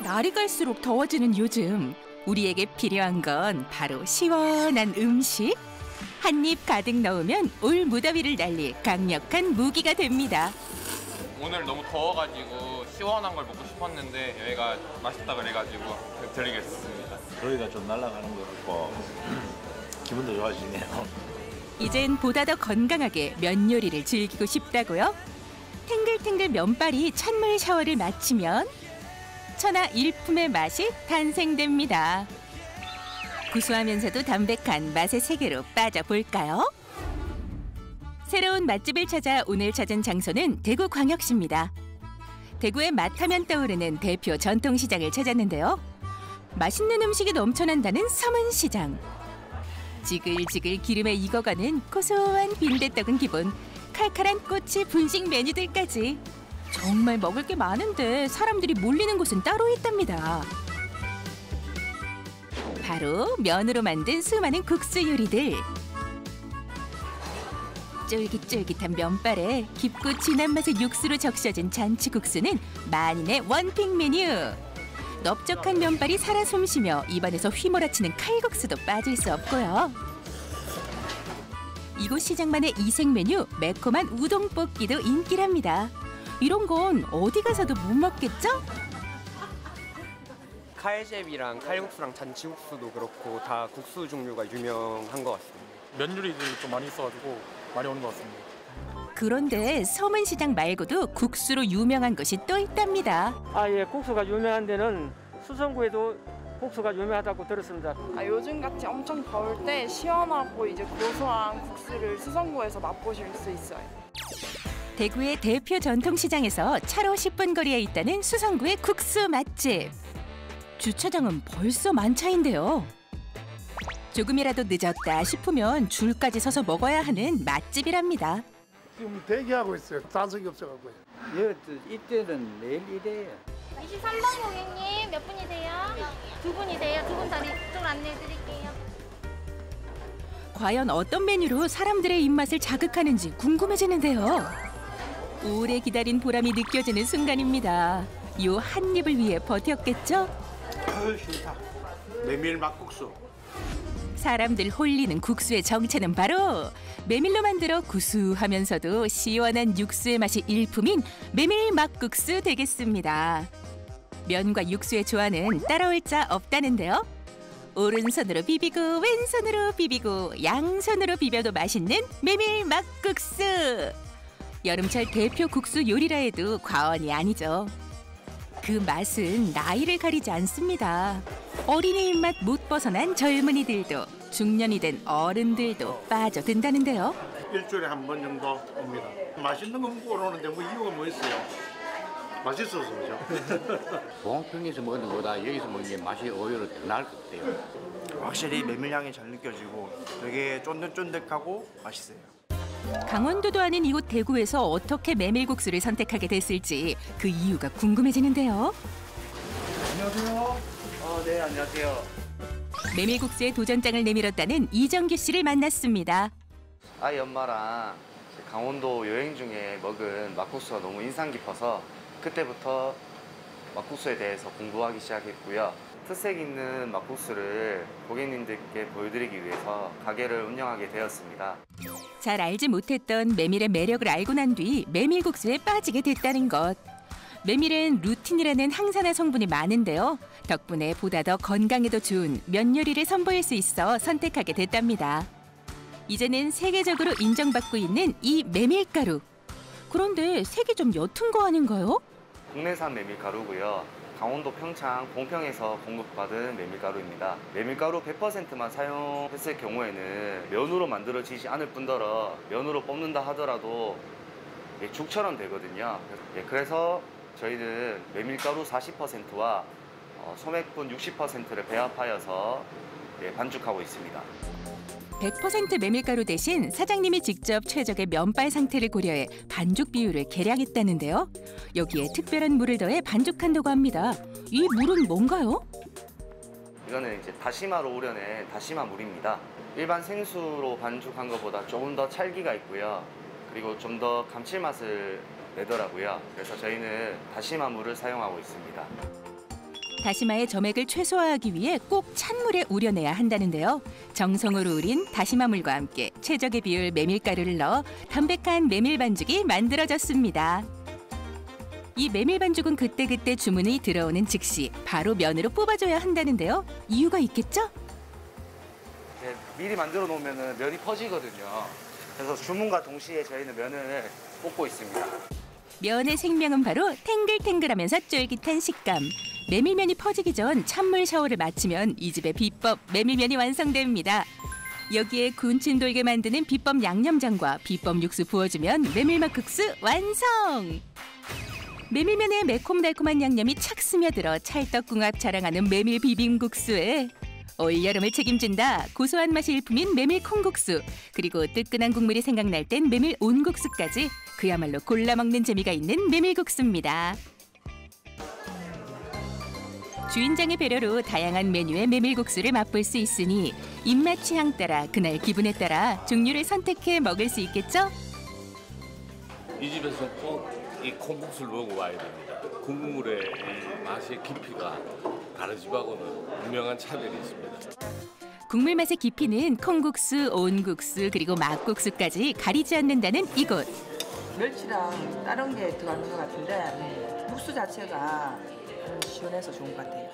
날이 갈수록 더워지는 요즘 우리에게 필요한 건 바로 시원한 음식. 한 입 가득 넣으면 올 무더위를 날릴 강력한 무기가 됩니다. 오늘 너무 더워가지고 시원한 걸 먹고 싶었는데 여기가 맛있다 그래가지고 드리겠습니다. 더위가 좀 날아가는 것 같고 기분도 좋아지네요. 이젠 보다 더 건강하게 면 요리를 즐기고 싶다고요? 탱글탱글 면발이 찬물 샤워를 마치면 천하 일품의 맛이 탄생됩니다. 구수하면서도 담백한 맛의 세계로 빠져볼까요? 새로운 맛집을 찾아 오늘 찾은 장소는 대구광역시입니다. 대구의 맛하면 떠오르는 대표 전통시장을 찾았는데요. 맛있는 음식이 넘쳐난다는 서문시장. 지글지글 기름에 익어가는 고소한 빈대떡은 기본, 칼칼한 꼬치 분식 메뉴들까지. 정말 먹을 게 많은데 사람들이 몰리는 곳은 따로 있답니다. 바로 면으로 만든 수많은 국수 요리들. 쫄깃쫄깃한 면발에 깊고 진한 맛의 육수로 적셔진 잔치국수는 만인의 원픽 메뉴. 넓적한 면발이 살아 숨쉬며 입안에서 휘몰아치는 칼국수도 빠질 수 없고요. 이곳 시장만의 이색 메뉴 매콤한 우동 볶기도 인기랍니다. 이런 건 어디 가서도 못 먹겠죠? 칼제비랑 칼국수랑 잔치국수도 그렇고 다 국수 종류가 유명한 것 같습니다. 면 요리들이 좀 많이 있어가지고 많이 오는 것 같습니다. 그런데 서문시장 말고도 국수로 유명한 곳이 또 있답니다. 예, 국수가 유명한 데는 수성구에도 국수가 유명하다고 들었습니다. 요즘같이 엄청 더울 때 시원하고 이제 고소한 국수를 수성구에서 맛보실 수 있어요. 대구의 대표 전통시장에서 차로 10분 거리에 있다는 수성구의 국수 맛집. 주차장은 벌써 만차인데요. 조금이라도 늦었다 싶으면 줄까지 서서 먹어야 하는 맛집이랍니다. 지금 대기하고 있어요. 단속이 없어갖고요. 이때는 내일 이래요. 23번 고객님 몇 분이세요? 두 분이세요. 두 분 자리 좀 안내해 드릴게요. 과연 어떤 메뉴로 사람들의 입맛을 자극하는지 궁금해지는데요. 오래 기다린 보람이 느껴지는 순간입니다. 요 한 입을 위해 버텼겠죠? 좋다. 메밀 막국수. 사람들 홀리는 국수의 정체는 바로 메밀로 만들어 구수하면서도 시원한 육수의 맛이 일품인 메밀 막국수 되겠습니다. 면과 육수의 조화는 따라올 자 없다는데요. 오른손으로 비비고 왼손으로 비비고 양손으로 비벼도 맛있는 메밀 막국수. 여름철 대표 국수 요리라 해도 과언이 아니죠. 그 맛은 나이를 가리지 않습니다. 어린이 입맛 못 벗어난 젊은이들도 중년이 된 어른들도 빠져든다는데요. 일주일에 한 번 정도 옵니다. 맛있는 거 먹고 오는데 뭐 이유가 뭐 있어요? 맛있어서 그죠? 공항평에서 먹는 것보다 여기서 먹는 게 맛이 오히려 더 나을 것 같아요. 확실히 메밀향이 잘 느껴지고 되게 쫀득쫀득하고 맛있어요. 강원도도 아닌 이곳 대구에서 어떻게 메밀국수를 선택하게 됐을지 그 이유가 궁금해지는데요. 안녕하세요. 네, 안녕하세요. 메밀국수에 도전장을 내밀었다는 이정규 씨를 만났습니다. 아이 엄마랑 강원도 여행 중에 먹은 막국수가 너무 인상 깊어서 그때부터 막국수에 대해서 공부하기 시작했고요. 특색 있는 막국수를 고객님들께 보여드리기 위해서 가게를 운영하게 되었습니다. 잘 알지 못했던 메밀의 매력을 알고 난 뒤 메밀국수에 빠지게 됐다는 것. 메밀엔 루틴이라는 항산화 성분이 많은데요. 덕분에 보다 더 건강에도 좋은 면 요리를 선보일 수 있어 선택하게 됐답니다. 이제는 세계적으로 인정받고 있는 이 메밀가루. 그런데 색이 좀 옅은 거 아닌가요? 국내산 메밀가루고요. 강원도 평창 봉평에서 공급받은 메밀가루입니다. 메밀가루 100%만 사용했을 경우에는 면으로 만들어지지 않을 뿐더러 면으로 뽑는다 하더라도 죽처럼 되거든요. 그래서 저희는 메밀가루 40%와 소맥분 60%를 배합하여서 반죽하고 있습니다. 100% 메밀가루 대신 사장님이 직접 최적의 면발 상태를 고려해 반죽 비율을 계량했다는데요. 여기에 특별한 물을 더해 반죽한다고 합니다. 이 물은 뭔가요? 이거는 이제 다시마로 우려낸 다시마 물입니다. 일반 생수로 반죽한 것보다 조금 더 찰기가 있고요. 그리고 좀 더 감칠맛을 내더라고요. 그래서 저희는 다시마 물을 사용하고 있습니다. 다시마의 점액을 최소화하기 위해 꼭 찬물에 우려내야 한다는데요. 정성으로 우린 다시마물과 함께 최적의 비율 메밀가루를 넣어 담백한 메밀 반죽이 만들어졌습니다. 이 메밀 반죽은 그때그때 주문이 들어오는 즉시 바로 면으로 뽑아줘야 한다는데요. 이유가 있겠죠? 네, 미리 만들어 놓으면 면이 퍼지거든요. 그래서 주문과 동시에 저희는 면을 뽑고 있습니다. 면의 생명은 바로 탱글탱글하면서 쫄깃한 식감. 메밀면이 퍼지기 전 찬물 샤워를 마치면 이 집의 비법 메밀면이 완성됩니다. 여기에 군침 돌게 만드는 비법 양념장과 비법 육수 부어주면 메밀막국수 완성! 메밀면에 매콤달콤한 양념이 착 스며들어 찰떡궁합 자랑하는 메밀 비빔국수에 올여름을 책임진다 고소한 맛이 일품인 메밀 콩국수, 그리고 뜨끈한 국물이 생각날 땐 메밀 온국수까지 그야말로 골라 먹는 재미가 있는 메밀국수입니다. 주인장의 배려로 다양한 메뉴의 메밀국수를 맛볼 수 있으니 입맛 취향 따라 그날 기분에 따라 종류를 선택해 먹을 수 있겠죠? 이 집에서 꼭 이 콩국수를 먹어와야 됩니다. 국물의 이 맛의 깊이가 다른 집하고는 분명한 차별이 있습니다. 국물 맛의 깊이는 콩국수, 온국수, 그리고 막국수까지 가리지 않는다는 이곳. 멸치랑 다른 게 들어가는 것 같은데 국수 자체가 시원해서 좋은 것 같아요.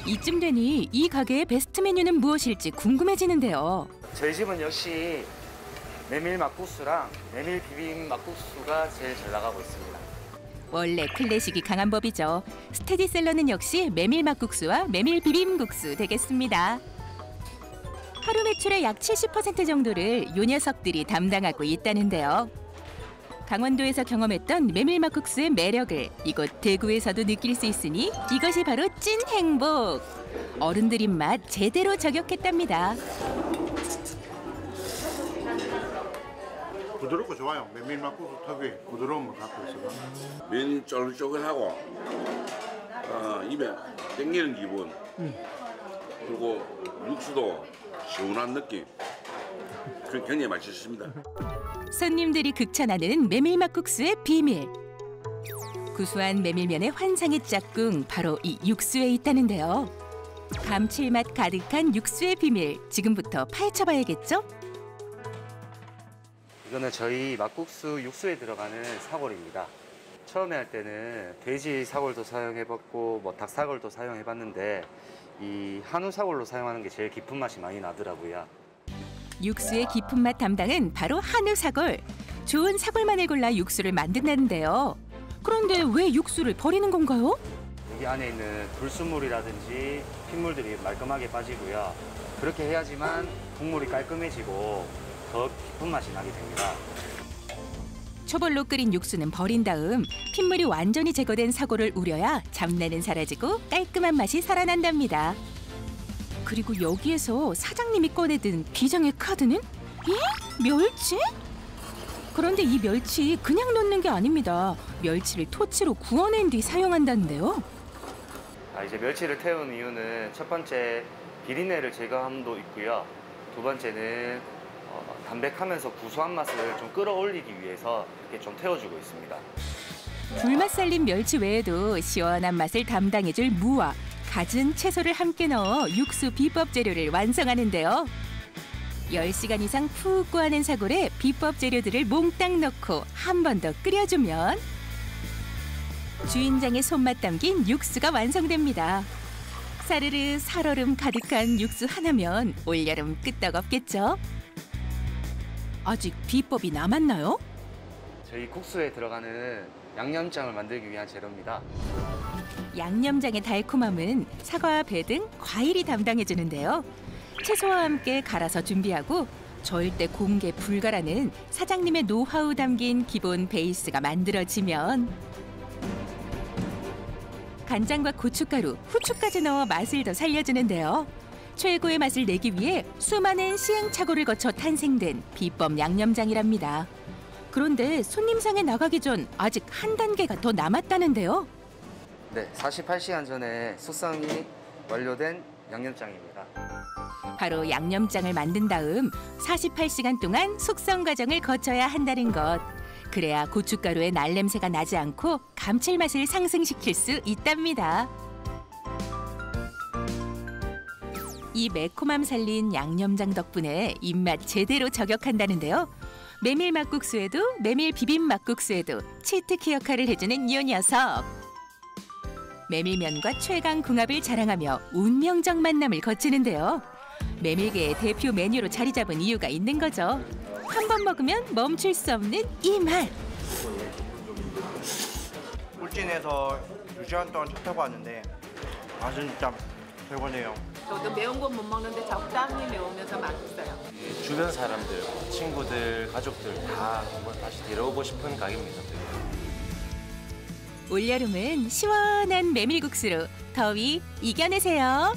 이쯤 되니 이 가게의 베스트 메뉴는 무엇일지 궁금해지는데요. 저희 집은 역시 메밀 막국수랑 메밀 비빔 막국수가 제일 잘 나가고 있습니다. 원래 클래식이 강한 법이죠. 스테디셀러는 역시 메밀 막국수와 메밀 비빔국수 되겠습니다. 하루 매출의 약 70% 정도를 요 녀석들이 담당하고 있다는데요. 강원도에서 경험했던 메밀 막국수의 매력을 이곳 대구에서도 느낄 수 있으니 이것이 바로 찐 행복. 어른들 입맛 제대로 저격했답니다. 부드럽고 좋아요. 메밀막국수 특유의 부드러움을 갖고 있어요. 면이 쫄깃쫄깃하고 입에 땡기는 기분. 그리고 육수도 시원한 느낌. 굉장히 맛있습니다. 손님들이 극찬하는 메밀막국수의 비밀. 구수한 메밀면의 환상의 짝꿍, 바로 이 육수에 있다는데요. 감칠맛 가득한 육수의 비밀, 지금부터 파헤쳐봐야겠죠? 이거는 저희 막국수 육수에 들어가는 사골입니다. 처음에 할 때는 돼지 사골도 사용해봤고 닭 사골도 사용해봤는데 이 한우 사골로 사용하는 게 제일 깊은 맛이 많이 나더라고요. 육수의 깊은 맛 담당은 바로 한우 사골. 좋은 사골만을 골라 육수를 만든다는데요. 그런데 왜 육수를 버리는 건가요? 여기 안에 있는 불순물이라든지 핏물들이 말끔하게 빠지고요. 그렇게 해야지만 국물이 깔끔해지고 더 깊은 맛이 나게 됩니다. 초벌로 끓인 육수는 버린 다음 핏물이 완전히 제거된 사골을 우려야 잡내는 사라지고 깔끔한 맛이 살아난답니다. 그리고 여기에서 사장님이 꺼내든 비장의 카드는 멸치? 그런데 이 멸치 그냥 넣는 게 아닙니다. 멸치를 토치로 구워낸 뒤 사용한다는데요. 이제 멸치를 태운 이유는 첫 번째 비린내를 제거함도 있고요. 두 번째는 담백하면서 구수한 맛을 좀 끌어올리기 위해서 이렇게 좀 태워주고 있습니다. 불맛 살린 멸치 외에도 시원한 맛을 담당해줄 무와 갖은 채소를 함께 넣어 육수 비법 재료를 완성하는데요. 10시간 이상 푹 구워낸 사골에 비법 재료들을 몽땅 넣고 한 번 더 끓여주면 주인장의 손맛 담긴 육수가 완성됩니다. 사르르 살얼음 가득한 육수 하나면 올여름 끄떡없겠죠? 아직 비법이 남았나요? 저희 국수에 들어가는 양념장을 만들기 위한 재료입니다. 양념장의 달콤함은 사과와 배 등 과일이 담당해주는데요. 채소와 함께 갈아서 준비하고 절대 공개 불가라는 사장님의 노하우 담긴 기본 베이스가 만들어지면 간장과 고춧가루, 후추까지 넣어 맛을 더 살려주는데요. 최고의 맛을 내기 위해 수많은 시행착오를 거쳐 탄생된 비법 양념장이랍니다. 그런데 손님상에 나가기 전 아직 한 단계가 더 남았다는데요. 네, 48시간 전에 숙성이 완료된 양념장입니다. 바로 양념장을 만든 다음 48시간 동안 숙성 과정을 거쳐야 한다는 것. 그래야 고춧가루의 날냄새가 나지 않고 감칠맛을 상승시킬 수 있답니다. 이 매콤함 살린 양념장 덕분에 입맛 제대로 저격한다는데요. 메밀 막국수에도 메밀 비빔 막국수에도 치트키 역할을 해주는 이 녀석. 메밀면과 최강 궁합을 자랑하며 운명적 만남을 거치는데요. 메밀계의 대표 메뉴로 자리 잡은 이유가 있는 거죠. 한 번 먹으면 멈출 수 없는 이 맛. 울진에서 2시간 동안 차 타고 왔는데 맛은 진짜 최고네요. 저도 매운 건 못 먹는데 적당히 매우면서 맛있어요. 주변 사람들, 친구들, 가족들 다 한번 다시 데려오고 싶은 가게입니다. 올여름은 시원한 메밀국수로 더위 이겨내세요.